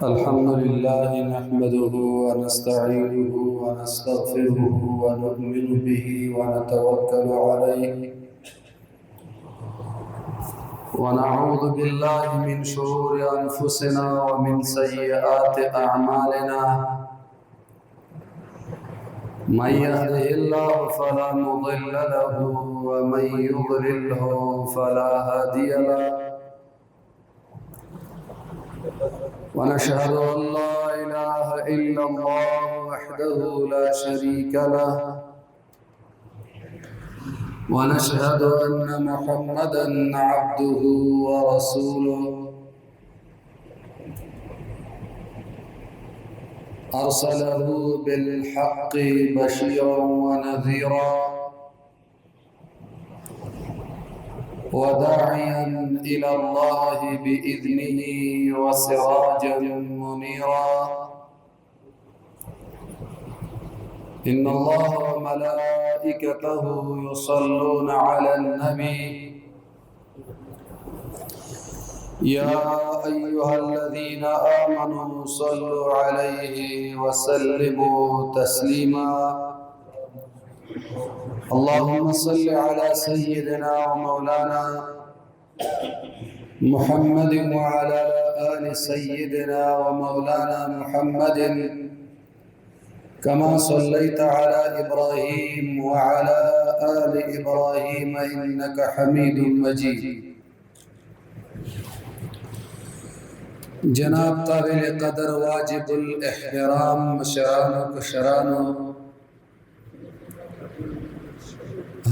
الحمد لله نحمده ونستعينه ونستغفره ونؤمن به ونتوكل عليه ونعوذ بالله من شرور أنفسنا ومن سيئات أعمالنا من يهده الله فلا مضل له ومن يضلله فلا هادي له ونشهد أن لا إله إلا الله وحده لا شريك له ونشهد أن محمدا عبده ورسوله أرسله بالحق بشيرا ونذيرا وداعيا إلى الله بإذنه وسراجا منيرا إن الله وملائكته يصلون على النبي يا أيها الذين آمنوا صلوا عليه وسلموا تسليما اللهم صل على سيدنا ومولانا محمد وعلى آل سيدنا ومولانا محمد كما صليت على إبراهيم وعلى آل إبراهيم إنك حميد مجيد. جناب قابل قدر واجب الاحترام مشرانو کشرانو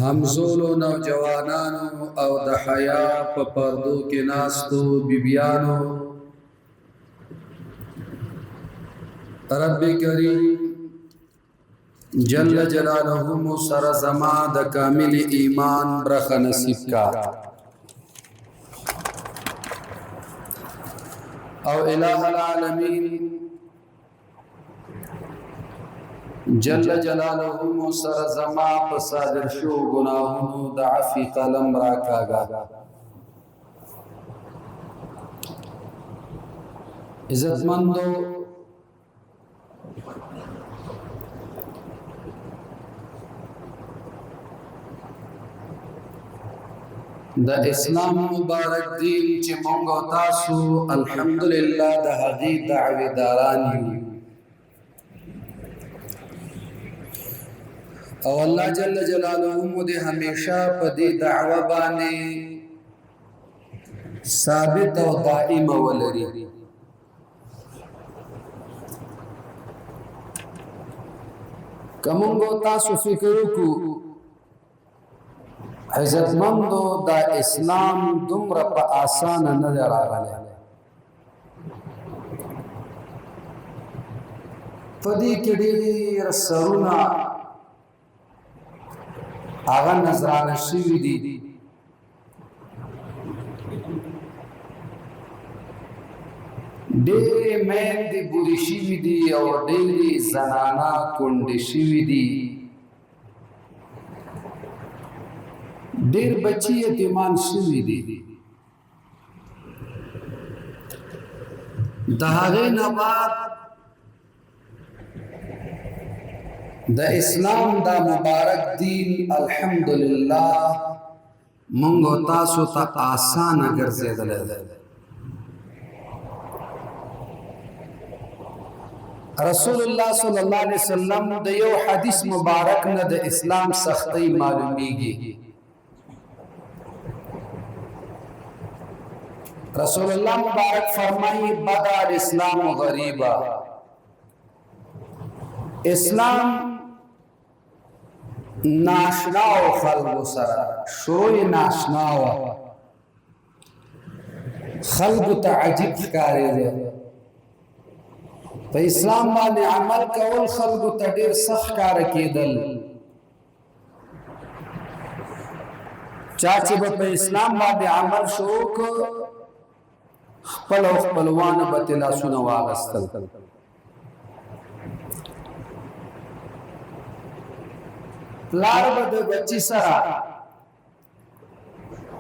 همزولو نوجوانانو او د حیا په پردو کې ناستو بیبیانو رب کریم جل جلاله سر زما د کامل ایمان برخه نصیب کا او الہ العالمین جل جلاله سر زما په صادر شو گناهونو د عفو قلم را کاغا عزتمندو د اسلام مبارک دین چې مونږ تاسو الحمدلله د هغې دعویداران یو او الله جل جلاله مو دې همیشه په دې دعوه باندې ثابت او دائم ولري. کومو تاسو فکر وکړو عزتمندو دا اسلام دومره په آسان نه راغلی په دې کې ډېر سرونه هغه نظرانه شوي دي ډېرې میندې بورې شوي دي او ډېرې زنانه کونډې شوي دي ډېر بچي یتیمان شوي دي د هغې نه بعد د اسلام دا مبارک دین الحمدلله مونږ تاسو ته آسانه ګرځېدلی دی. رسول الله صلی الله علیه وسلم د یو حدیث مبارک نه د اسلام سختۍ معلومیږي. رسول الله مبارک فرمایي بدا الاسلام غریبا اسلام ناشنا او خلق سره شروع ناشنا و خلق ته عجیب ښکاري دي په اسلام باندې عمل کول خلق ته ډیر سخت کار کېدل چا چې په اسلام باندې عمل شروع کړ خپل او خپلوان به تلاسونه واغستل پلار به د بچی سره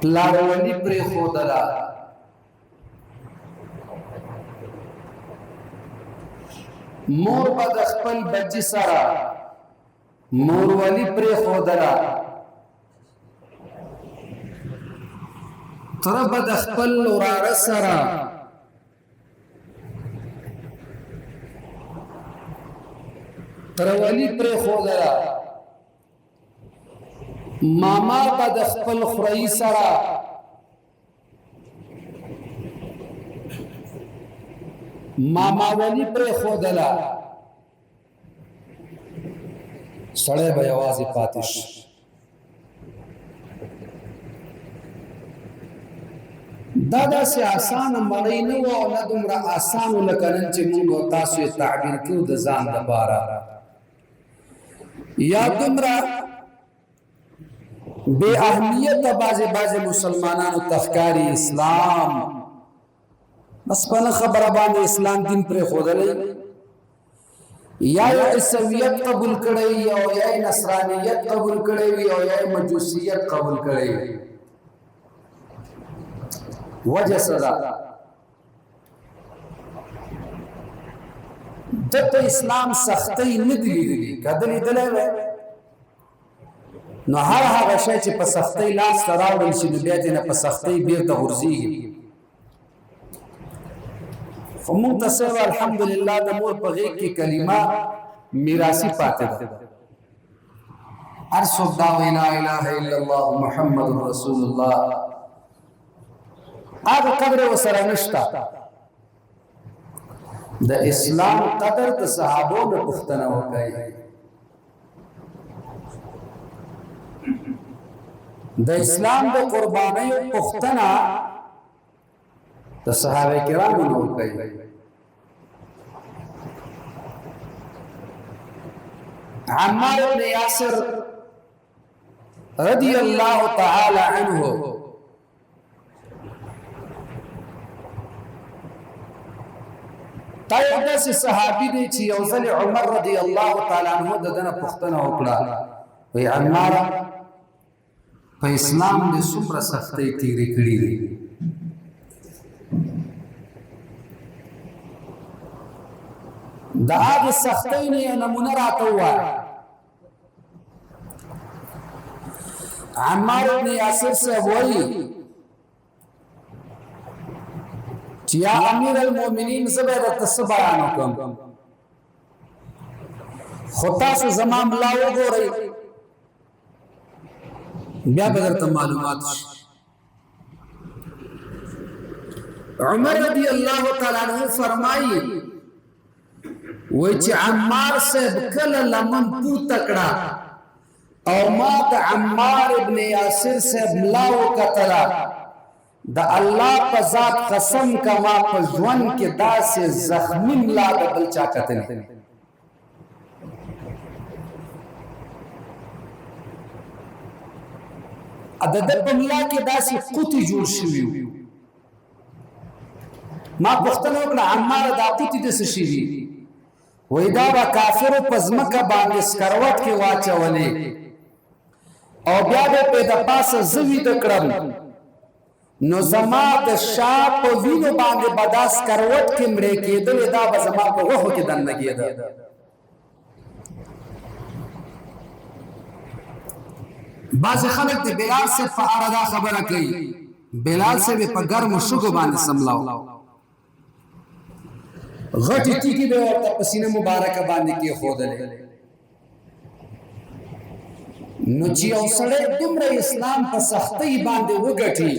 پلارونی پرې خودلا مور به د خپل بچی سره مورولي پرېښودله، تره به د خپل وراره سره ترولي پرېښودله، ماما به د خپل خوريي سره ماما ولی پرېښودله، سړی به یوازې پاتې شي. دا داسې اسانه مړۍ نه وه او نه دومره اسانو لکه نن چې موږ او تاسو یې تعبیر کړو د ځان لپاره، یا دومره بې اهمیته بعضې مسلمانانو ته ښکاري اسلام بس په نه خبره باندې اسلام دین پرېښودلی، یا یې عیسویت قبول کړی وي او یا یې نصرانیت قبول کړی وي او یا یې مجوسیت قبول کړی وي. وجه څه ده؟ ده ته اسلام سختۍ نه دي لیدلي، که ده لیدلی وی نو هر هغه شی چې په سختۍ لاس ته راوړل شي نو بیا ترې نه په سختۍ بیرته غورځېږي. خو موږ ته صرف الحمدلله د مور په غېږ کې کلمه میراثي پاتې ده. هر څوک دا وایي لا اله الا الله محمد رسول الله، هغه قدر ورسره نشته. د اسلام قدر د صحابو نه پوښتنه وکړئ، د اسلام د قربانیو پوښتنه د صحابه کرامو نه وکړئ. عمار بن یاسر رضی الله تعالی عنه تا یو داسې صحابي دی چې یو ځل عمر رضی الله تعالی عنه د ده نه پوښتنه وکړه، وایي عماره په اسلام دې څومره سختۍ تېرې کړي دي؟ د هغې سختۍ نه یې نمونه راته ووایه. عمار بن یاسر صاحب وایي چې یا امیر المؤمنین زه به درته څه بیان وکړم، خو تاسو زما ملا وګورئ بیا به درته معلومات شي. عمر رضی الله تعالی عنہ فرمایي وای چې عمار صاحب کله لمن پورته کړه او ما د عمار ابن یاسر صاحب ملا وکتله، د الله په ذات قسم کا ما په ژوند کې داسې زخمي ملا د بل چا کتلی. د ده په ملا کې داسې قوطي جوړ شوي وو. ما پوښتنه وکړه عماره دا قوطي د څه شي دي؟ وایي دا به کافرو په ځمکه باندې سکروټ کې واچولې او بیا به پرې د پاسه زه ویده کړم نو زما د شا په وینو باندې به دا سکروټ کې مړې کېدلې، دا به زما په غوښو کې دننه کېده. بعضې خلک د بلال صاحب په اړه دا خبره کوي، بلال صاحب یې په ګرمو شګو باندې سملاو، غټې تیږې به ورته په سینه مبارکه باندې کېښودلې. نو چې یو سړی دومره اسلام په سختۍ باندې وګټي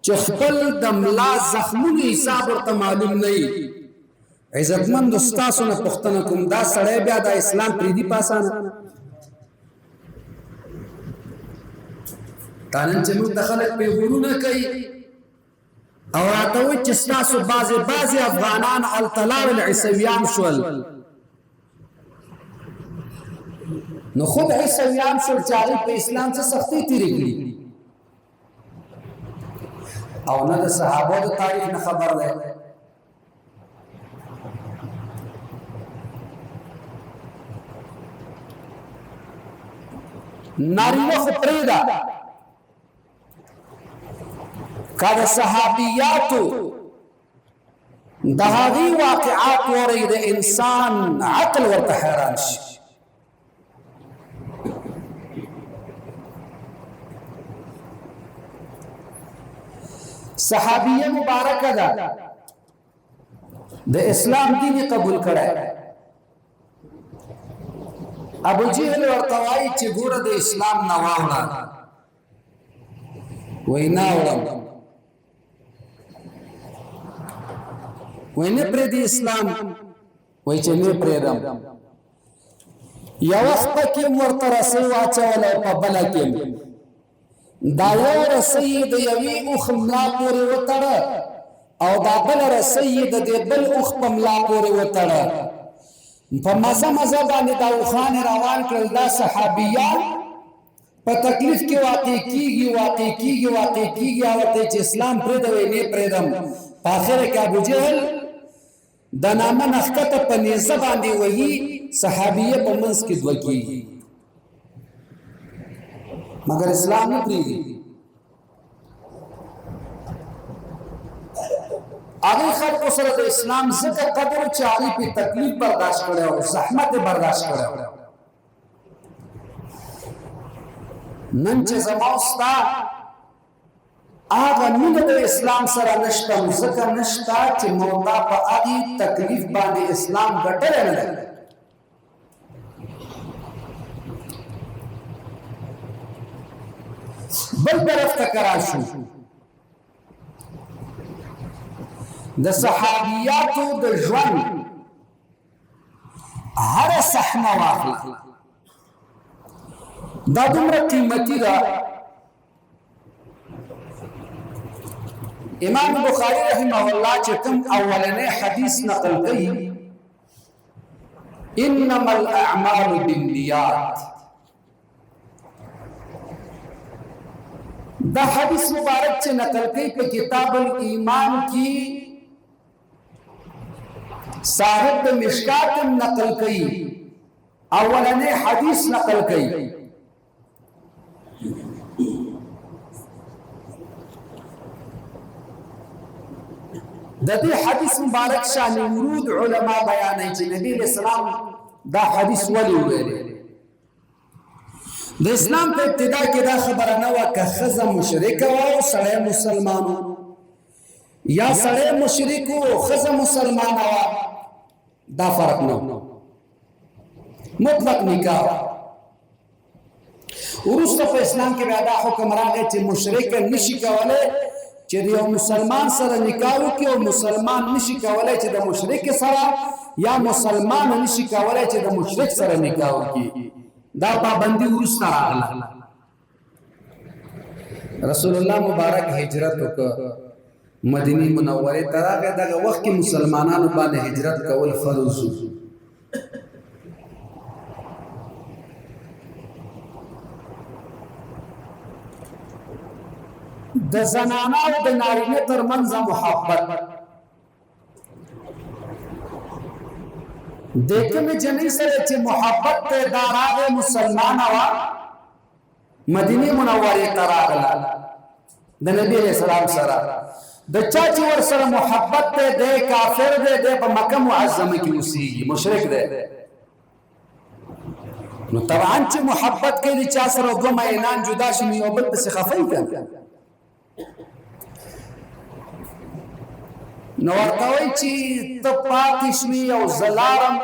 چې خپل د ملا زخمونو حساب ورته معلوم نه وي، عزتمندو ستاسو نه پوښتنه کوم دا سړی بیا دا اسلام پرېږدي په اسانه؟ دا نن چې موږ ته خلک پیغورونه کوي او راته وایي چې ستاسو بعضې افغانان هلته لاړل عیسویان شول، نو خود عیسویان شول چې هغوی په اسلام څه سختۍ تېرې کړي او نه د صحابو د تاریخ نه خبر دی. نارینه خو پرېږده، که د صحابیاتو د هغې واقعات وری د انسان عقل ورته حیران شي. صحابیه مبارکه ده د اسلام دین قبول کړه. ابو جهل ورته وایي چې ګوره د اسلام نه واوړه. وایي نه اوړم، وایي نه پرېږدي اسلام، وایي چې نه پرېږدم. یوه خپه کې ورته رسۍ واچوله او په بله کې دا یو رسۍ د یوې اوښ ملا پورې وتړه او دا بله رسۍ د دې بل اوښ په ملا پورې وتړه. په مزه مزه باندې دا اوښانې روان کړل. دا صحابیان په تکلیف کې واقع کېږي او ورته چې اسلام پرېږده، وایي نه پرېږدم. په آخره کې ابوجهل د نامه نه ښکته په نیزه باندې وهي، صحابیه په منځ کې دوه کېږي مگر اسلام نه پرېږدي. هغې خلکو سره د اسلام ځکه قدر چې هغې پې تکلیف برداشت کړی او زحمت یې برداشت کړی. نن چې زما او ستا هغه مینه د اسلام سره نشته، ځکه نشته چې مولا په هغې تکلیف باندې اسلام ګټلی نه دی. بل طرف ته کرا شو، د صحابیاتو د ژوند هره صحنه واخله، دا دومره قیمتي ده. امام بخاری رحمه الله چې کوم اولنی حدیث نقل کوي، انما الاعمال بالنیات، دا حدیث مبارک چې نقل کوي په کتاب الایمان کی صاحب د مشکات نقل کوي، اولنی حدیث نقل کوي. د دې حدیث مبارک شان ورود علما بیانوي چې نبی اسلام دا حدیث ولې ویلی. د اسلام په ابتدا کې دا خبره نه وه که ښځه مشرکه وه او سړی مسلمان و، یا سړی مشرک و ښځه مسلمانه وه، دا فرق نه و، مطلق نکاح. وروسته په اسلام کې بیا دا حکم راغی چې مشرکه نشي کولی چې د یو مسلمان سره نکاح وکړي او مسلمان نشي کولی چې د مشرک سره، یا مسلمان نشي کولی چې د مشرک سره نکاح وکړي. دا پابندي وروسته راغله. رسول الله مبارک هجرت وکړ، مدینه منوره ته راغی. دغه وخت کې مسلمانانو باندې هجرت کول فرض و. د زنانه او د نارینه ترمنځ محبت، د کومې جنۍ سره چې محبت ته دا راغی مسلمانه وه، مدینه منورې ته راغله د نبی علیه السلام سره. د چا چې ورسره محبت دی، دی کافر دی، دی په مکه معظمه کې اوسېږي، مشرک دی. نو طبعا چې محبت کوي د چا سره دوه مینان جدا شي، نو یو بل پسې خفه وي که نو ورته وایي چې ته پاتې شوې او زه لاړم.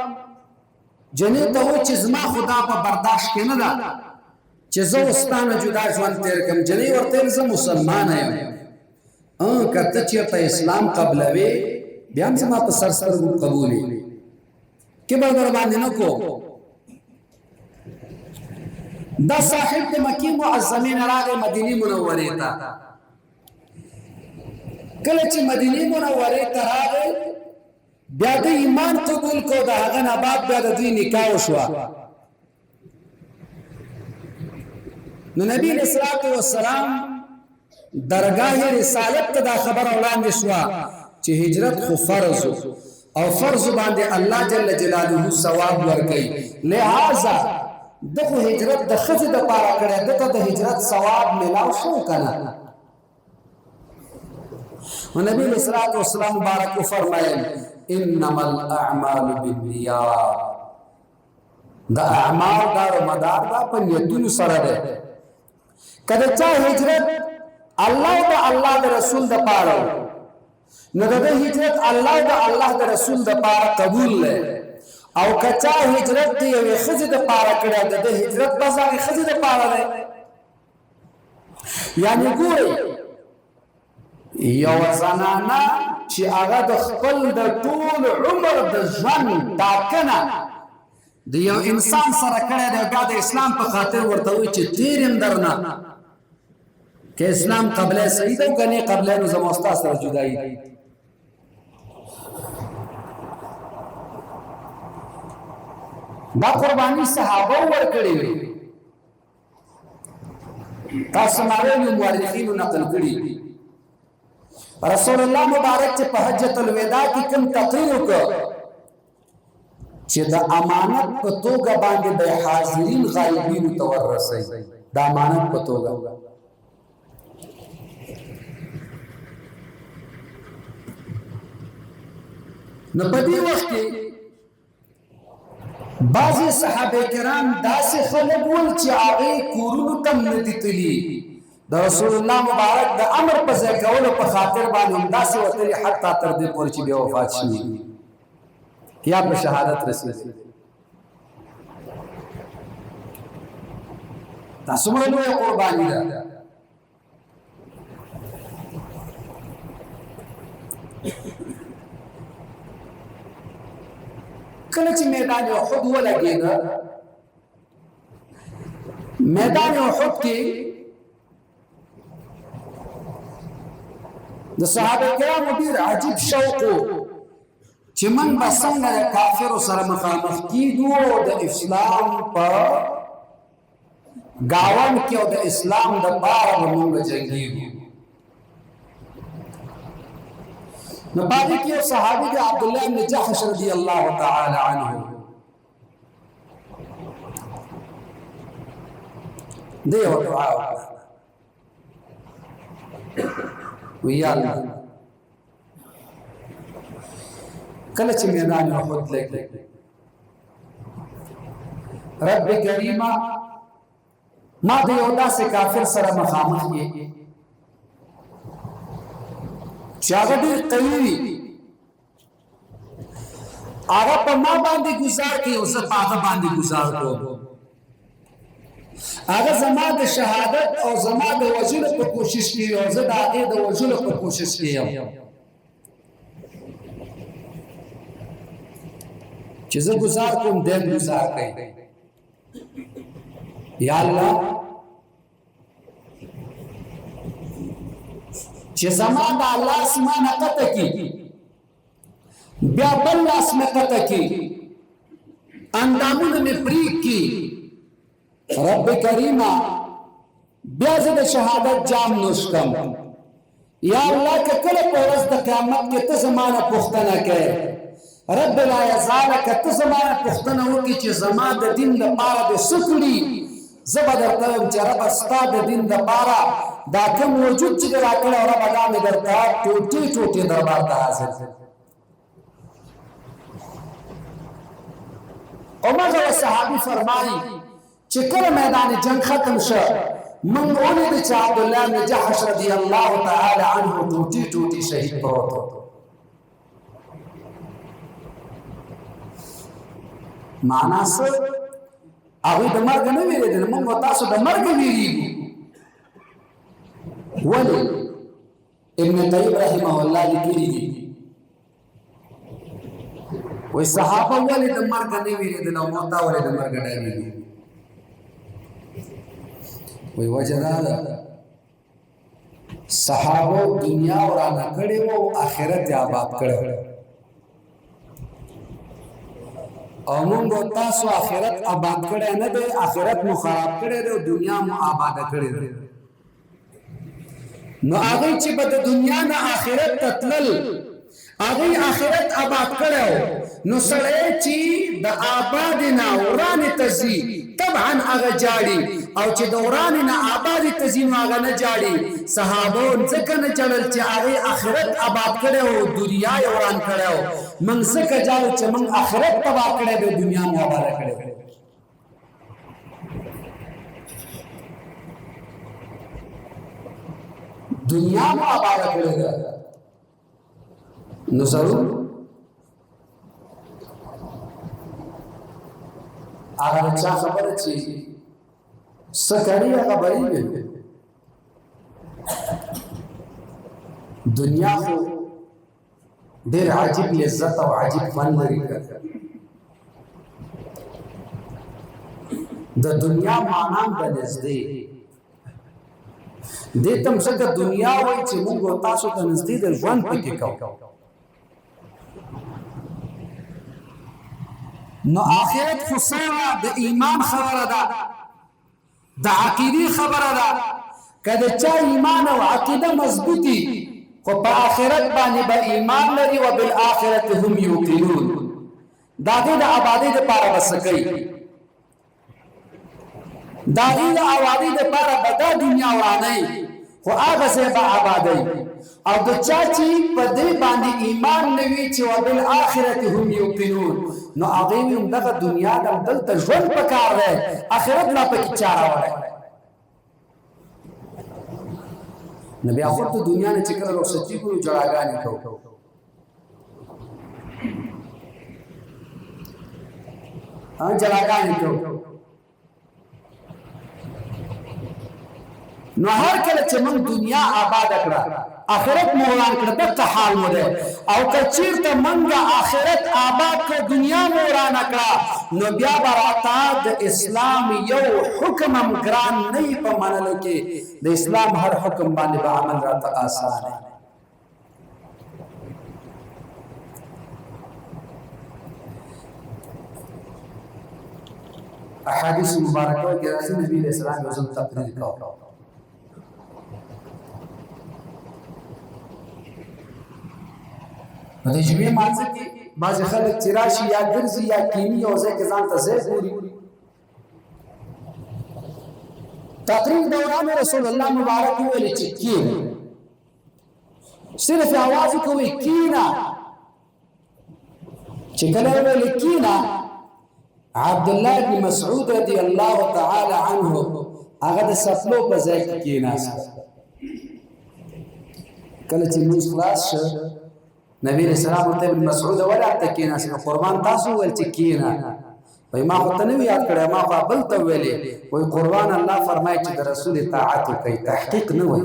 جنۍ ته وایي چې زما خدا په برداشت کې نه ده چې زه اوس ستا نه جدا ژوند تېر کړم. جنۍ ورته ویل زه مسلمانه یم، که ته چېرته اسلام قبلوې بیا هم زما په سر سترګو قبول یې، کبر در باندې نه کو. دا صاحب د مکې معظمې نه راغی مدینې منورې ته. کله چې مدینه منورې ته راغی، بیا د ایمان قبول کو، د هغه نه بعد بیا د دوی نکاح وشوه. نو نبی علیه الصلاة والسلام درگاه رسالت ته دا خبره وړاندې شوه چې هجرت خو فرض او فرض باندې الله جل جلاله ثواب ورکوي، لہذا دغه هجرت د ښځې دپاره کړی، دته د هجرت ثواب ملاو شو که نه؟ نبی علیہ الصلوۃ والسلام مبارک فرمایل انما الاعمال بالنیات، دا اعمال دار مدار دا په نیتونو سره ده. کله چا هجرت الله او الله د رسول د پاره نو د هجرت الله او الله د رسول د پاره قبول لې، او کچا هجرت دی یو خزه د پاره کړه د هجرت بازار خزه د پاره ده. یعنی ګوري یو زنانه چې هغه د خپل د ټول عمر د ژوند ټاکنه د یو انسان سره کړه د اسلام په خاطر ورته وي چې تیرم درنه که اسلام قبله صحیح ده کنه قبله نو زموږ سره جدایي. دا قربانی صحابه ورکړي وي، تاسو مارینو مورخینو نقل کړي. رسول الله مبارک چې په حجۃ الوداع کې کوم تقریر وکړ چې د امانت په توګه باندې د حاضرین غایبین ته ورسي، د امانت په توګه. نو په دې وخت کې بعضی صحابه کرام داسې خلک ول چې هغه کورونو تم نه دي تللی، د رسول الله مبارک د امر په ځای کولو په خاطر باندې داسې وتلی حتی تر دې پورې چې بیا وفات شي یا په شهادت رسېږي. تاسو مړ لویه قرباني ده. کله چې میدان احد ولګېده، میدان احد کې د صحابه کرامو ډېر عجیب شوق و چې من به څنګه د کافرو سره مخامخ کېږو او د اسلام په ګاونډ کې او د اسلام دپاره به موږ جنګېږو. نو باقي کې یو صحابي دی عبد الله بن جحش رضی الله تعالی عنه، دی یو دعا وکړه وی الله کله چې میدان احد لګي رب کریمه ما د یو داسې کافر سره مخامخ یې چې هغه ډېر قوي وي، هغه په ما باندې ګزار کوي او زه په هغه باندې ګزار کوم. هغه زما د شهادت او زما د وژلو په کوشش کې او زه د هغې د وژلو په کوشش کې یم چې زه ګزار کوم دی ګزار کوي. یا الله چې زما د الله اسمانه قطع کی بیا بل لاس مې قطع کی اندامونه مې پریک کی، رب کریمه بیا زه د شهادت جام نوش کم. یا الله که کله په ورځ د قیامت کې ته زمانه پوښتنه کوې، رب لا یزال که ته زمانه پوښتنه وکړې چې زما د دین دپاره دې څه کړي، زه به درته وایم چې ربه ستا د دین دپاره دا کوم وجود چې دې راکړی او ربه دا مې درته ټوټې ټوټې دربار ته حاضر کړ. عمر صحابي فرمایي چې کله میدان جنگ ختم شو من ولید چې عبد الله بن جحش رضی الله تعالی عنه ټوټې ټوټې شهید پروت و. معنا څه؟ هغوی د مرګ نه وېرېدل، موږ تاسو د مرګ وېرېږو. ولې؟ ابن قیم رحمه الله لیکلي دي وایي صحابه ولې د مرګ نه وېرېدل او موږ ولې د مرګ ډارېږو؟ وایي وجه دا ده صحابه دنیا ورانه کړې وه او آخرت یې آباد کړی او موږ تاسو آخرت آباد کړی نه دی، آخرت مو خراب کړی دی او دنیا مو آباده کړې ده. نو هغوی چې به د دنیا نه آخرت ته تلل هغوی آخرت آباد کړی و، نو سړی چې د آباد نه ورانې ته ځي طبعا هغه جاړي، او چې دوران نه آباد تزین واغ نه جاړي صحابو ځکه نه چړل چې هغه آخرت آباد کړو دنیا یې وران کړو من ځکه جاړو چې من آخرت تباہ کړو د دنیا مو آباد کړو دنیا مو آباد کړو نو ضرور هغه چا خبره چې سکړی هغه بری وي دنیا خو ډېر عجیب لذت او عجیب فن لري د دنیا معنا د نږدې دې تم څنګه دنیا وای چې موږ تاسو ته نږدې د ژوند پکې کوو نو آخرت خساره د ایمان خبره ده د عقیده خبره ده کله چې ایمان او عقیده مضبوطی خو په آخرت باندې به ایمان لري او بالآخرت هم یوقنون دا د آبادی لپاره وسکي دا د آبادی لپاره به د دنیا ورانه خو هغه څه به آبادی او د چا چې په دې باندې ایمان نوي چې او بالآخرت هم یوقنون نو هغه هم دغه دنیا د دلته ژوند پکار دی آخرت لا پکې چاره وره نبی اخر ته دنیا نه چې کله رخصتي کوو جړاګانې کوو جړاګانې کوو نو هر کله چې موږ دنیا آباد کړه آخرت مو وران کړه دغه حال مو ده او که چیرته موږ آخرت آباد کړه دنیا مو وران کړه نو بیا براته د اسلام یو حکم هم ګران نه په منلو کې د اسلام هر حکم باندې به عمل راته آسان دی احادیث مبارکه کې راځي نبی رسول الله صلی الله علیه وسلم تقریر کوي د جمعې مانځه کې بعض خلک چې راشي یا ګرځي یا کینی او ځکه ځان ته ځای پوری تقریر دوران رسول الله مبارک ویل چې کینا صرف आवाज کوي کینا چې کله ویل کینا عبد الله بن مسعود رضی الله تعالی عنه هغه د سپلو په ځای کې کیناست کله چې موږ خلاص شو نبی رسول الله ته ابن مسعود ولا تکینا سره قربان تاسو ول چکینا وای ما خو ته نو یاد کړه ما خو بل ته ویلې وای قربان الله فرمایي چې د رسول اطاعت کوي تحقیق نه وای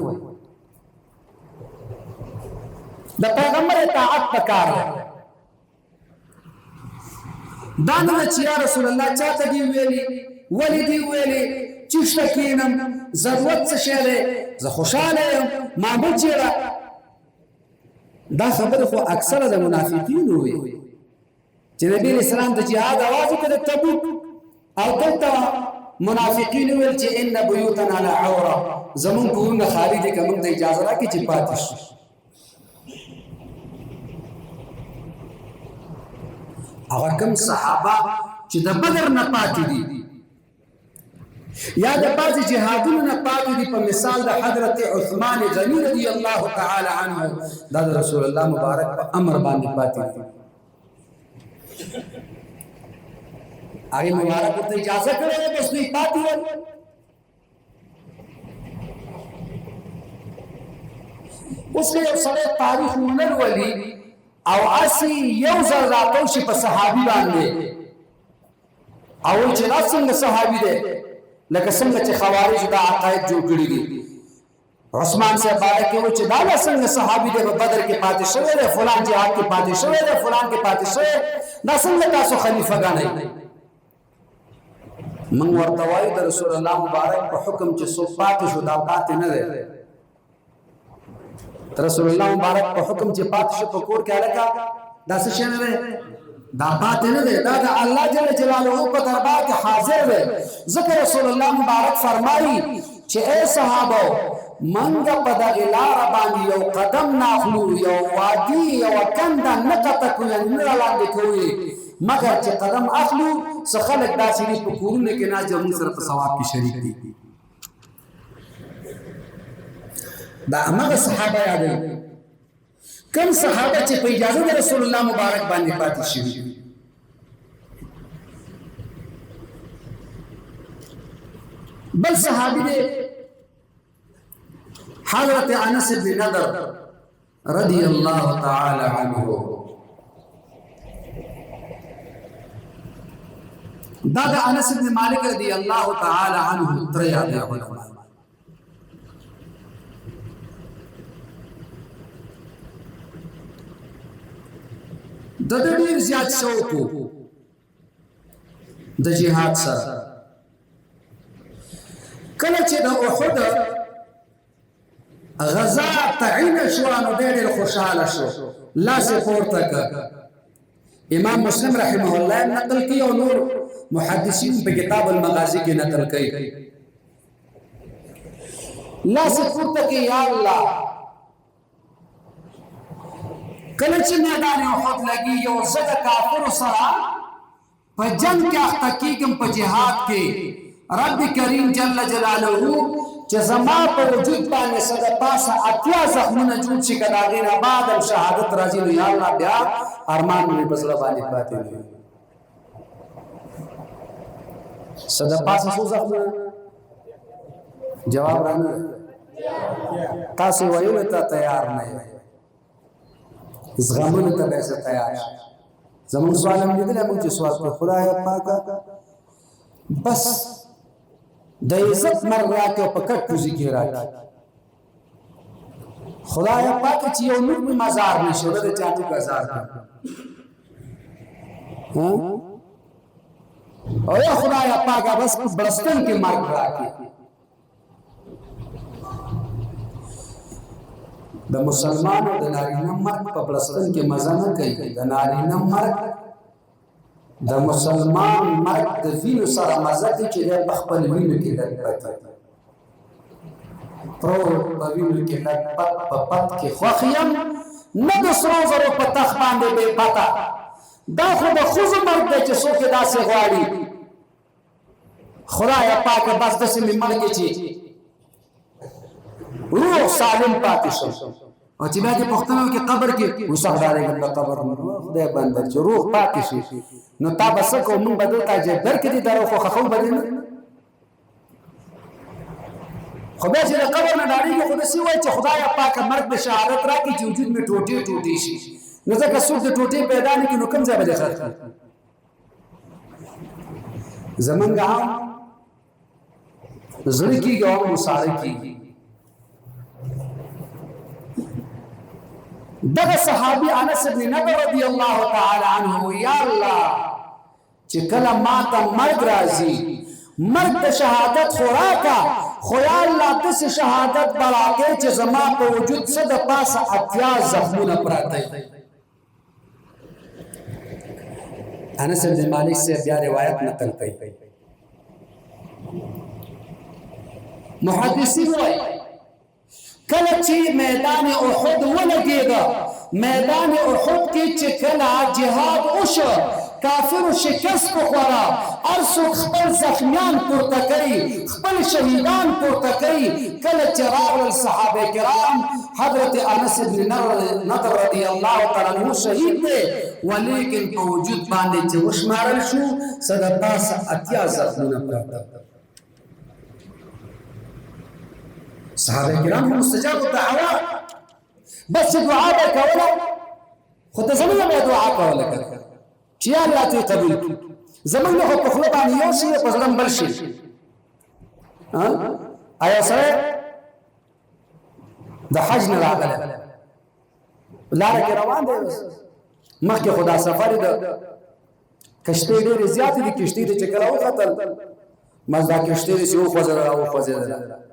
د پیغمبر اطاعت پکار دا نه چې یا رسول الله چاته دی ویلې ولی دی ویلې چې شکینم ضرورت څه شری زه خوشاله یم ما بچیرا دا خبره خو اکثره د منافقین وي چې نبی اسلام د جهاد आवाज کړ تبوک او دلته منافقین ویل چې ان بیوتنا لعوره زمون کوونه خارج کوم د اجازه راکې چې پاتې شي هغه کوم صحابه چې د بدر نه پاتې دي یا د بعض جهادونو نه پاتې دي په مثال د حضرت عثمان غنی رضی الله تعالی عنه دا د رسول الله مبارک په امر باندې پاتې دي هغه مبارک ته اجازه کړې بس دوی پاتې ول اوس یو سره تاریخ مونږ ولي او اسی یو ځل راتو شي په صحابي باندې او چې څنګه صحابي دي لکه څنګه چې خوارج دا عقاید جوړ کړی دي عثمان سے باندې کې و چې دا څنګه صحابي دي په بدر کې پاتې شوی دی فلان جهاد کې پاتې شوی دی فلان کې پاتې شوی دا څنګه تاسو خلیفہ غنئ من ورته وایي د رسول الله مبارک په حکم چې سو پاتې شو دا پاتې نه دی رسول الله مبارک په حکم چې پاتې شو په کور کې الکا دا څه شي نه دی دا پاتې نه دی دا د الله جل جلاله په دربار کې حاضر دی ذکر رسول الله مبارک فرمایي چې اے صحابه منګه په دغه لاره باندې یو قدم ناخلو یو وادي یو کنده نه قطع کوو یعنې نه رالاندې کوو مګر چې قدم اخلو څه خلک داسې دي په کورونو کې ناست دي او موږ سره په ثواب کې شریک دي دا هماغه صحابه یادوي کوم صحابه چې په اجازه د رسول الله مبارک باندې پاتې شوي بل صحابي دی حضرت انس بن نضر رضی الله تعالی عنه دا د انس بن مالک رضی الله تعالی عنه تر یاد علماء د ډېر زیات شوق د جهاد سره کله چې د احد غزا تعین شو نو ډېر خوشاله شو لاس پورته کړ امام مسلم رحمه الله نقل کوي او نور محدثین په کتاب المغازی کې نقل کوي لاس پورته کې یا الله کله چې میدان احد لګي یو زده کافر سره په جنگ کې اخته کېږم په جهاد کې رب کریم جل جلاله چې زما په وجود باندې صدا پاسه اتیا زخمونه جوړ شي کدا غیر بعد شهادت راځي نو یا الله بیا ارمان مې بسره باندې پاتې دي صدا پاسه څو زخمونه جواب رانه تاسو وایو ته تیار نه زغمونه ته به تیار زموږ سوال هم دې موږ چې سوال کو خدای پاک بس د عزت مر راکې او په کټ پوزي کې راکې خدای پاک چې یو نور په مزار نشو د چاته بازار کې او یا خدای پاک بس برستن کې مر راکې د مسلمانو د نارینه مرګ په برستن کې مزه نه کوي د نارینه مرګ د مسلمان مرګ د وینو سره مزه کوي چې د خپل وینو کې لګ پاتې پرو په وینو کې لګ پات کې خوخیم نه د سرو زرو په تخ باندې به پتا دا خو د خوځ مرګ دی چې څوک داسې غواړي خدای پاک بس د سیمې مرګ چې روح سالم پاتې شو او چې بیا د پښتنو کې قبر کې وسخدارې د قبر خدای باندې چې روح پاتې شي نو تا بس کو مونږ بدل تا چې درکې دي درو خو خو بدل خو بیا چې د قبر نه ډاریږي خو داسې وایي چې خدای پاک مرګ د شهادت راکړي چې وجود مې ټوټې ټوټې شي نو ځکه څوک د ټوټې پیدا نه کړي نو کوم ځای به خرڅ زمونږ هم زړه کېږي او مساره کېږي دغه صحابي انس بن نضر رضی الله تعالی عنه یا الله چې کله ماته مرګ راځي مرګ د شهادت خوراکا خو یا الله داسې شهادت براکې چې زما په وجود څه د پاسه اتیا زخمونه پراته انس بن مالک سے بیا روایت نقل کړي محدثین وایي کله چې میدان احد ولګېده میدان احد کې چې کله جهاد وشو کافر شکست وخوړه هر څوک خپل زخمیان پورته کوي خپل شهیدان پورته کوي کله چې راغلل صحابه کرام حضرت انس بن نضر رضی الله تعالی عنہ شهید دی ولیکن په وجود باندې چې وشمارل شو صدا پاسه اتیا زخمونه پراته صحابه کرام مستجاب الدعوه بس دعا به کوله خود زمونه به دعا کوله چې الله ته قبول زمونه په خپل باندې یو شی په ځلم بل شي آیا سره د حج نه راغله لار کې روان دی مخکې خدا سفر د کشته ډېر زیات دي کشته د چکر او قتل مزدا کشته دي او خوځره او خوځره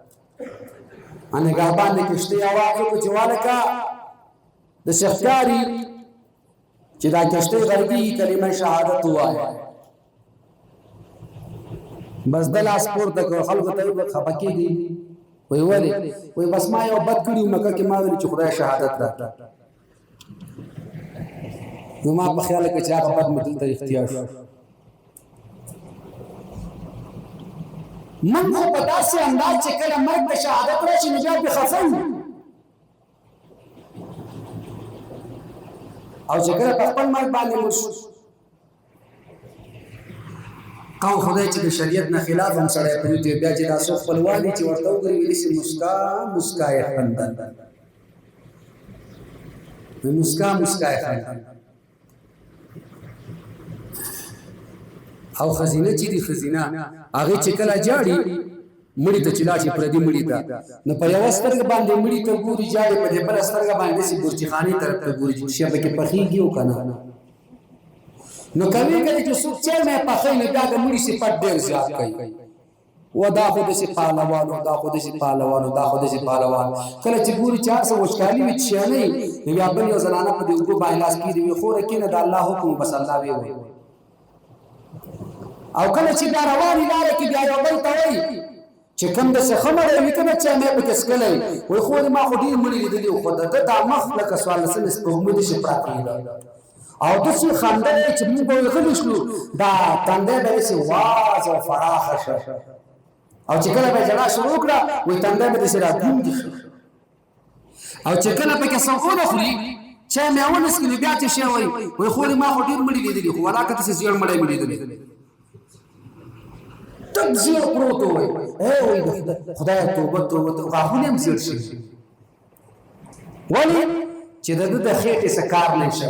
ان غابان د کشته आवाज کو چواله کا د شخکاری چې دا کشته غربي کلمه شهادت وایي بس د لاس پورته کو خلکو ته خپکی دي وی ولی وی بس ما یو بد کړی مکه کې ما ویل چې خدای شهادت راکړه نو ما په خیال کې چې هغه بد مې دلته اختیار شو من خو په داسې انداز چې کله مرګ د شهادت راشي نو بیا پې خفه او چې کله په خپل مرګ باندې مړ شو قوم خدای چې د شریعت نه خلاف هم سړی پروت وي بیا چې دا څو خپلوان دي چې ورته وګوري ویلي شي مسکا مسکا یې خندل مسکا مسکا یې خندل او خزینه چې دي خزینه هغې چې کله جاړي مړي ته چې لاړ شي پردي مړي ته نو په یوه سترګه باندې مړي ته ګوري جاړي په دې بله سترګه باندې داسې ګورچخانې طرف ته ګوري چې شی پکې پخېږي او که نه نو کوي کله چې څوک چای مې پخوي نو بیا د مړي صفت ډېر زیات کوي و دا خو داسې پهلوان و دا خو داسې پهلوان و دا خو داسې پهلوان کله چې ګوري چې هر څه وچکالي وي چیانۍ نو بیا بل یو زنانه په دې اوږو باندې لاس کېږدي وي خوره کېنه د الله حکم بس الله ویې او کله چې بیا روانې لاره کې بیا یو بل ته وایي چې کوم داسې ښه مړی وي که نه چای مې پکې څښلی وایي خورې ما خو ډېر مړي لیدلي وو خو د ده دا مخ لکه څوارلسمې سپوږمۍ داسې پراته ده او داسې خندل چې موږ به غلي شلو دا تندی به داسې واز او فراخه شه او چې کله به یې ژړا شروع کړه وایي تندی به داسې راګونګې شه او چې کله پکې سوغونه خوري چای مې ونڅکي نو بیا چې شی وایي وایي خورې ما خو ډېر مړي لیدلي خو ولاکه داسې زیړ مړی مې لیدلی تک زیر پروت وای وای خدای توبه توبه غاښونه هم زیړ شي ولې چې د ده د خېټې څه کار نه شي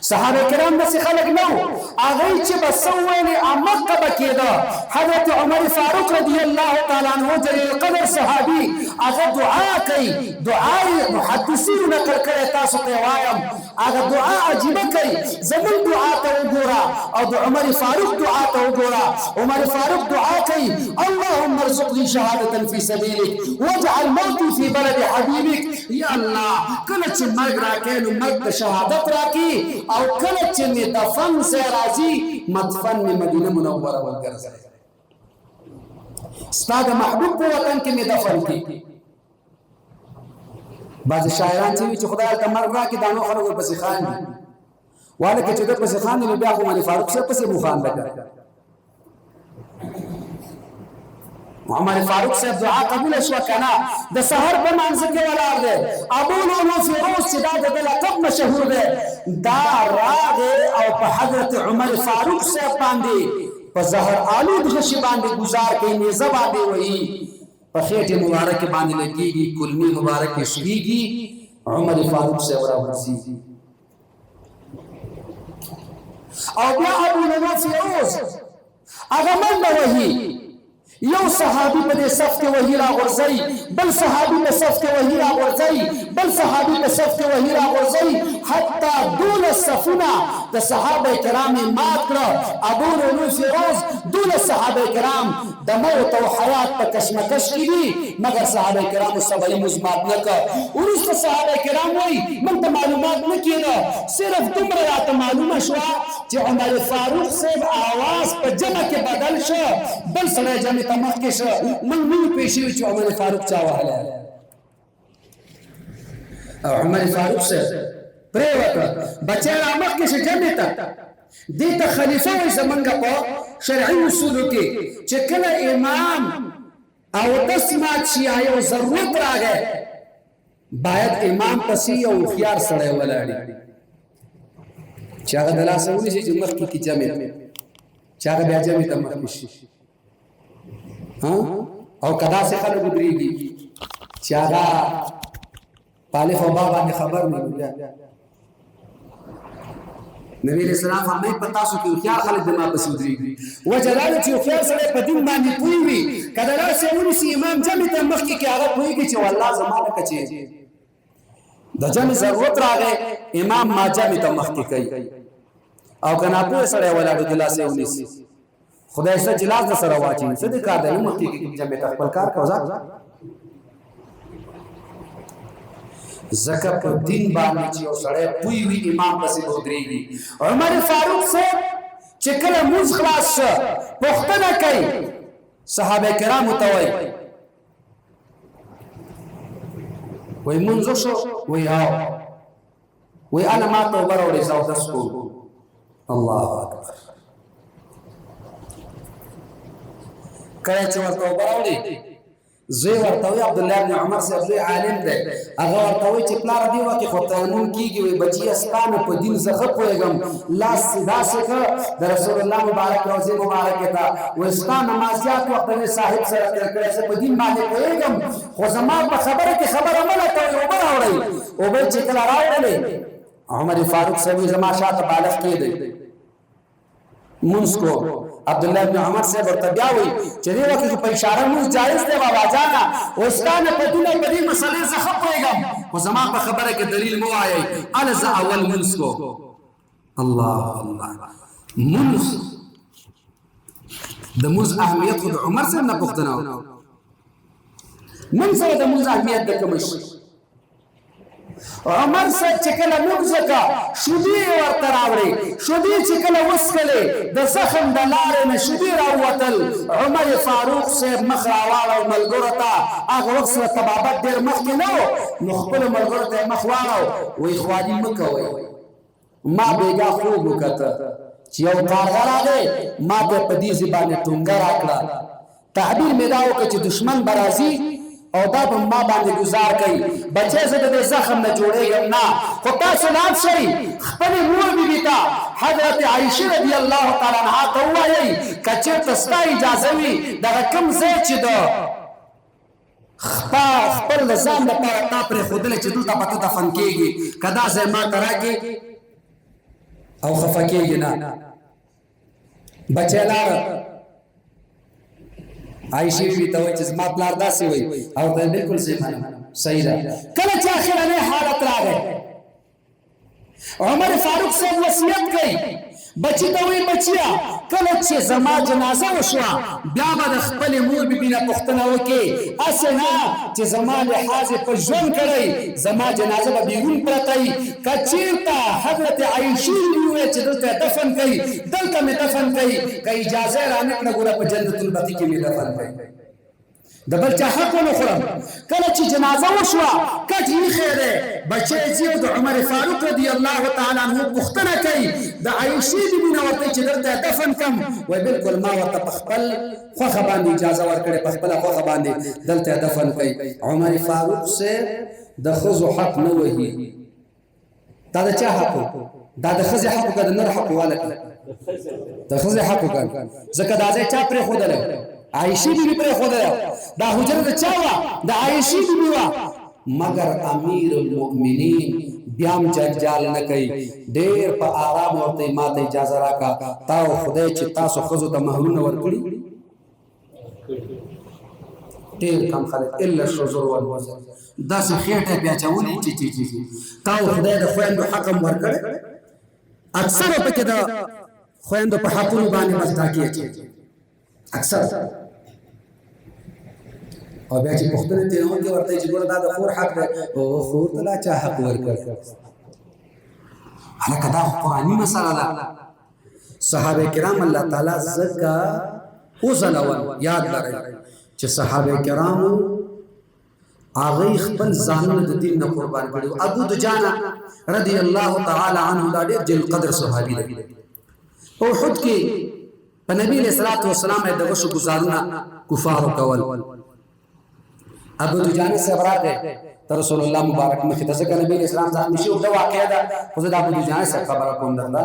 صحابه کرام داسې خلک نه وو هغوی چې به څه وویلې امقه به کېده حضرت عمر فاروق رضی الله تعالی عنه جلیل القدر صحابي هغه دعا کوي دعا یې محدثینو نقل کړی تاسو ته یې وایم هغه دعا عجیبه کوي زمون دعا ته وګوره او د عمر فاروق دعا ته وګوره عمر فاروق دعا کوي اللهم ارزقني شهادة في سبيلك واجعل موتي في بلد حبيبك یا الله کله چې مرګ راکې نو مرګ د شهادت راکې او کله چې مې دفن سے راځي مدفن مې مدینه منوره وګرځي ستا د محبوب په وطن کې مې دفن کړي بعض شاعران چې وي چې خدای ته مرګ راکړي دا نو خلک ورپسې خاندي والکه چې ده پسې خاندي نو بیا خو عمر فاروق صاحب پسې مو خانده کړه عمر فاروق صاحب دعا قبول شو کنه د سحر په مانځ کې ولاړ دی ابو لولو فیروز چې دا د لقب مشهور دی دا راغی او په حضرت عمر فاروق صاحب باندې په زهر آلود غشي باندې گزار کوي نیزه باندې وایي په خېټې مبارک باندې لګېږي کلمې مبارک شویږي عمر فاروق صاحب راوځي او بیا ابو لولو فیروز هغه منډه وهي یو صحابي په دې صف کې وهي راغورځوي بل صحابي په صف کې وهي راغورځوي بل صحابي په صف کې وهي راغورځوي حتی 12 صفونه د صحابه کرام مات کړه ابو لولو فیروز 12 صحابه کرام د موت او حیات په کشمکش کې دي مګر صحابه کرام صبر مزمات نه کړ ورسته صحابه کرام وایي من ته معلومات نه کېده صرف دومره راته معلومه شوه چې عمر فاروق صاحب آواز په جمع کې بدل شو بل سړی جمع ته مخکې شو موږ نه وو پوه شوي چې عمر فاروق چا وهلی او عمر فاروق صاحب پرېوته بچی را مخکې شو جمع ته دې ته خلیفه وایي زمونږ په شرعي اصولو کې چې کله امام او تسمات شي یو ضرورت راغی باید امام پسې یو هوښیار سړی ولاړي چې هغه د لاسه ونیسي چې مخکې کې جمع چې هغه بیا جمع ته مخکې شي او که داسې خلک ودرېږي چې هغه په الف او با باندې خبر نه وي نبی علیہ السلام فرمایي په تاسو کې هوښیار خلک د ما پسې ودرېږي وجه دا ده چې هوښیار سړی په دین باندې پوه وي که د لاسه ونیسي امام جمع ته مخکې کې هغه پوهېږي چې والله زما لکه چې د جمع ضرورت راغی امام ما جمع ته مخکې کوي او که ناپوهه سړی ولاړ د لاسه ونیسي خدای څه جلاس د سره واچوي څه د کار دی نه مخکې کې جمع ته خپل کار کوه ځکه په دین باندې چې یو سړی پوه وي امام پسې به ودرېږي عمر فاروق صاحب چې کله مونځ خلاص شه پوښتنه کوي صحابه کرامو ته وایي وای منځ شو وای وای انا ما توبه راوړې زه اودس کوم. الله اکبر. کله چې ورته توبه راوړې زوی ورته وی عبدالله بن عمر صاحب لوی عالم دی، هغه ورته وی چې پلار دې وکړي خو تیمم کېږي. وایي بچیه ستا نه په دین زه ښه پوهېږم، لاس داسې ښه د رسول الله مبارک روضې مبارکې ته وایي ستا نمازیات وخت مې صاحب سره تېر کړی، زه په دین باندې پوهېږم خو زما په خبره کې خبره مه لټوئ، اوبه راوړئ. اوبه چې کله راوړلې عمر فاروق صاحب زما شاته بالغ کېدی منځ کو. عبدالله بن عمر صاحب ورته بیا وایي چې دې وخت کې په اشاره مونځ جایز دی بابا جانه، اوس ستا نه په دین او په دې مسلې زه ښه پوهېږم خو زما په خبره کې دلیل مه وایئ. هله زه اول منځ کو. الله الله. منځ د منځ اهمیت خو د عمر صاحب نه پوښتنه وکړه. منځ سره د منځ اهمیت د کوم شي؟ عمر صاحب چې کله مونځ وکړه شودې ورته راوړې، شودې چې کله وڅښلې د زخم د لارې نه شودې راووتل. عمر فاروق صاحب مخ راواړو ملګرو ته، هغه وخت سره طبابت ډېر مخکې نه و، نو خپلو ملګرو ته یې مخ واړو وایي خواري مه کوئ. ما بېګا خوب وکته چې یو کارغه راغی ما ته په دې باندې ټونګه راکړه، تعبیر مې دا وکړه چې دشمن به راځي او دا به ما باندې گزار کوي، بچې زه د زخم نه جوړېږم نه. خو تاسو لاړ شئ خپلې مور بیبي ته حضرت عایشه رضی الله تعالی عنها ته ووایئ که چېرته ستا اجازه وي دغه کوم ځای چې د خپل د ځان لپاره تا پرېښودلی چې دلته به ته دفن کېږي، که دا ځای ما ته راکړې او خفه کېږي نه. بچی لاړه عایشې بیبي ته وایي چې زما پلار داسې وایي او ته بالکل صحیح ده. کله چې اخرنی حالت راغی عمر فاروق صاحب وصیت کوي بچی ته وایي بچیه کله چې زما جنازه وشوه بیا به د خپلې مور بیبي نه پوښتنه وکړې، هسې نه چې زما لحاظ یې په ژوند کړی زما جنازه به بیرون پرته وي، که چېرته حضرت عایشې بیبي وویل چې دلته دفن کوي دلته مې دفن کوي، که اجازه یې رانه کړه ګوره په جنت البقیع کې مې دفن کوي، د بل چا حق ونه خورم. کله چې جنازه وشوه کټ ایښی دی بچی ځي او د عمر فاروق رضی الله تعالی عنه پوښتنه کوي د عایشې بیبي نه ورته چې دلته دفن کم، وایي بالکل ما ورته په خپل خوښه باندې اجازه ورکړې، په خپله خوښه باندې دلته دفن کوي. عمر فاروق صاحب د ښځو حق نه وهي. دا د چا حق و؟ دا د ښځې حق وکړه د نر حق واله د ښځې حق وکړه، ځکه دا ځای چا پرېښودلی؟ عایشې بیبي پرېښودلی. دا حجره د چا وه؟ د عایشې بیبي وه. مگر امیر المؤمنین بیا هم جنجال نه کوي، ډېر په آرام ورته ما ته اجازه راکړه تا او خدای چې تاسو ښځو ته مهرونه ورکړي ډېر کم خلک الا الشذور والوزر داسې خېټه یې اچولې چې تا او خدای د خویندو حق هم ورکړی. اکثره پکې د خویندو په حقونو باندې مزداقي اچوي اکثر، او بیا چې پوښتنه ترې وکړي ورته چې ګوره دا د خور حق دی، او خور ته لا چا حق ورکړ؟ هلکه دا قرآني مسله ده. صحابه کرام الله تعالی ځکه وځلول، یاد لرئ چې صحابه کرامو هغوی خپل ځانونه د دین نه قربان کړي. ابو دجانه رضی الله تعالی عنه دا ډېر جل قدر صحابي دی. احد کې په نبي علیه الصلاة والسلام د غشو ګزارونه کفارو کول. ابو دجانه صاحب راغی ته رسول الله مبارک مخې ته، ځکه نبي علیه السلام ته همیشه اوږده واقعه ده خو زه د ابو دجانه صاحب خبره کوم درته.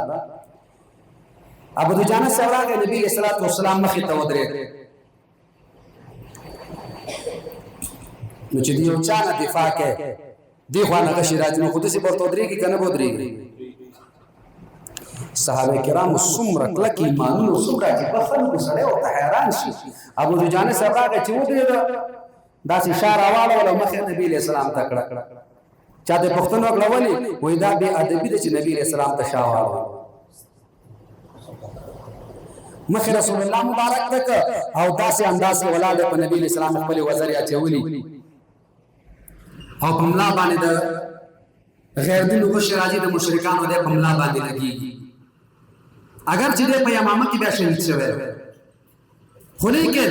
ابو دجانه صاحب راغی نبي علیه الصلاة والسلام مخې ته ودرېد، نو چې د یو چا نه دفاع کوي دې خوا نه غشي راځي، نو خو داسې به ورته ودرېږي که نه به ودرېږي؟ صحابه کرامو څومره کلک ایمانونه څومره عجیبه خلکو سړی ورته حیران شي. ابو دجانه صاحب راغی چې ودرېده داسې شا راواړوله مخې نبي علیه السلام ته کړه. چا ته پوښتنه وکړه ولې؟ وایي دا بې ادبي ده چې نبي علیه السلام ته شا واړوه. مخې رسول الله مبارک ته که او داسې انداز کې ولاړ دی په نبي علیه السلام خپلې وزرې اچولي او په ملا باندې د غیر دینو غشې راځي د مشرکانو دی په ملا باندې لګېږي. اگر چې دی په یمامه کې بیا شهید شوی خو لیکن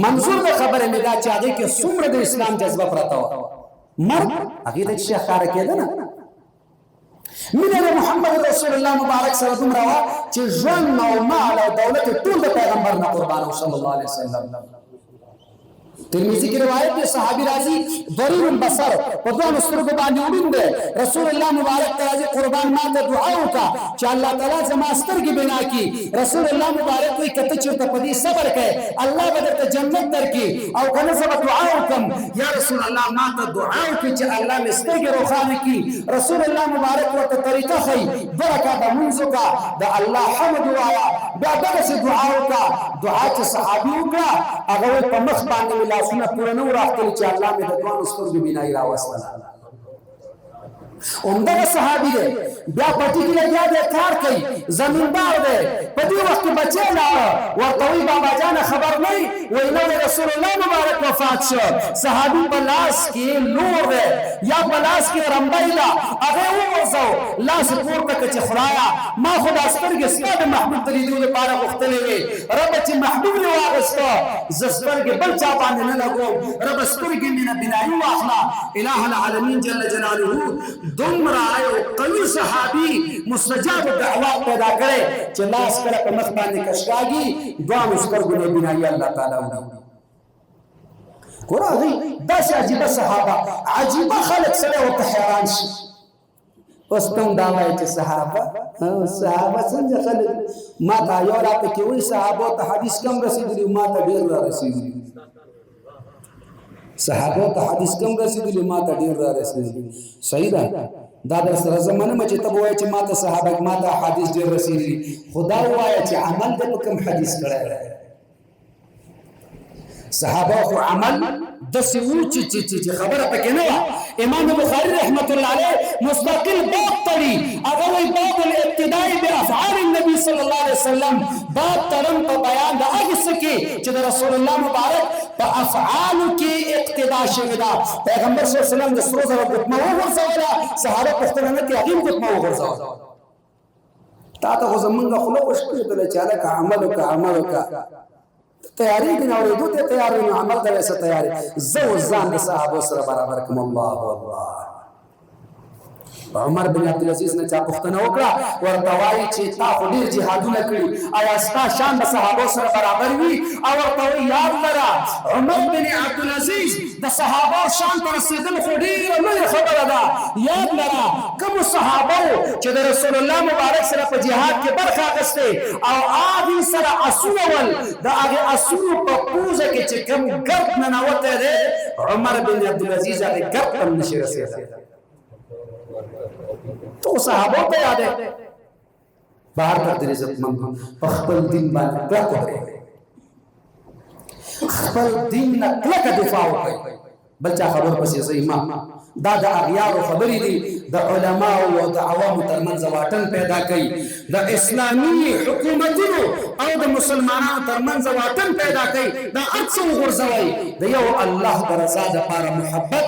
منظور د خبره مې دا چې هغه کې څومره د اسلام جذبه پرته و مرګ هغه د شیخ کار کېده نه مینه محمد رسول الله مبارک سره دومره وه چې ژوند او مال او دولت ټول د پیغمبر نه قربان صلی الله علیه وسلم ترمذی کی روایت ہے صحابی راضی ضریر البصر په دوه سترګو باندې وډین دی رسول الله مبارک تعالی قربان ما ته دعا وکړه چې الله تعالی زما سترګې بنا کی رسول الله مبارک وی کته چرته په دې صبر کړي الله به درته جنت درکړي او کنه زما دعا وکم یا رسول الله ما ته دعا وکړي چې الله مې سترګې روښانه کی رسول الله مبارک ورته طریقه خي برکه د منځو کا د الله حمد وایا بیا دغه دعا وکړه دعا چې صحابي وکړه هغه په مخ باندې لاسونه پوره نه وراختل چې الله مې د دوه سترګو بینایي راوستله عمده صحابي دی بیا پټي کې لګیا دی کار کوي زمیندار دی په دې وخت کې بچی لاړه ورته وایي بابا جان خبر نه وایي نو رسول الله مبارک وفات شو صحابي په لاس کې لور دی یا په لاس کې رمبۍ ده هغه وغورځو لاس پورته کړه چې خدایه ما خو دا سترګې ستا د محبوب د لیدو لپاره غوښتلې وې ربه چې محبوب یې واغسته زه سترګې بل چا باندې نه لګوم ربه سترګې مې نه بینایي واخله اله العالمین جل جلاله دومره یو قوي صحابي مستجاب الدعوات پیدا کړي چې لاس کړه په مخ باندې کشکاږي دوه سترګو نه بینایي الله تعالی وړي ګوره هغوی داسې عجیبه صحابه عجیبه خلک سړی ورته حیران شي اوس ته هم دا وایي چې صحابه څنګه خلک ما ته یو راته کې وایي صحابو ته حدیث کم رسېدلي ما ته ډېر را رسېدلي صحابو ته حدیث کم رسېدلي ما ته ډېر را رسېدلي صحیح ده دا در سره زمانه ما چې ته وایې چې ما ته صحابه ما ته حدیث ډېر رسېدلي خدا وایه چې عمل دې په کوم حدیث کړی دی صحابه خو عمل داسې وو چې خبره پکې نه وه امام بخاري رحمت الله علیه مستقل باب تړي هغه وایي باب الابتداء بافعال النبي صلی الله علیه وسلم باب تړم په بیان د هغه څه کې چې د رسول الله مبارک په افعالو کې اقتدا شوې ده پیغمبر صلی الله علیه وسلم د سرو زرو ګوتمه وغورځوله صحابه پوښتنه نه کوي هغې هم ګوتمه وغورځوله تا ته خو زمونږ خوله وشکېدله چې هلکه عمل وکړه عمل وکړه تیاری دین اورېدو ته تیار وي نو عمل ته ویسه تیاری زه اوس ځان د صحابو سره برابر کړم الله اکبر عمر بن عبدالعزیز نه چا پوښتنه وکړه ورته وایي چې تا خو ډېر جهادونه کړي ایا ستا شان د صحابو سره برابر وي او ورته وایي یاد لره عمر بن عبدالعزیز د صحابو شان ته رسېدل خو ډېره لویه خبره ده یاد لره کومو صحابو چې د رسول الله مبارک سره په جهاد کې برخه اخیستې او هغې سره اسونه ول د هغې اسونو په پوزه کې چې کوم ګرد ننوتی دی عمر بن عبدالعزیز هغې ګرد هم نشي رسېدلی تو صحابو ته یاد ہے بار تر دې عزت مند په خپل دین باندې کلک ودرېږئ خپل دین نه کلکه دفاع وکړئ بل چا خبر پسې ځئ مه دا د اغیارو خبرې دي د علماو او د عوامو ترمنځ واټن پیدا کوي د اسلامي حکومتونو او د مسلمانانو ترمنځ واټن پیدا کوي دا هر څه وغورځوئ د یو الله د رضا دپاره محبت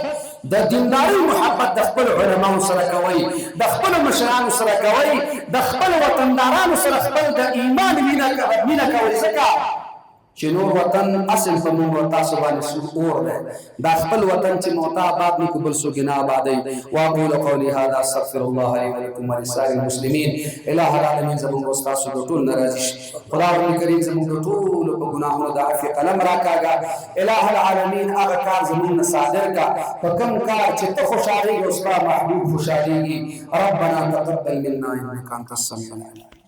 د دینداري محبت د خپل علماو سره کوي د خپل مشرانو سره کوي د خپل وطندارانو سره خپل د ایمان مینه کوي ځکه چې نور وطن اصل په موږ تاسو باندې اور دی دا خپل وطن چې موته آباد نه کو بل څوک نه آبادوي واقول قولي هذا استغفر الله لي ولكم ولسائر المسلمين اله العالمین زموږ استاد د ټول ناراضي خدای کریم زموږ ټول په ګناهونو د عفو قلم راکاږه اله العالمین هغه کار زموږ صادر کا په کوم کار چې ته خوشالي او استاد محبوب خوشاليږي ربنا تقبل منا انك انت السميع العليم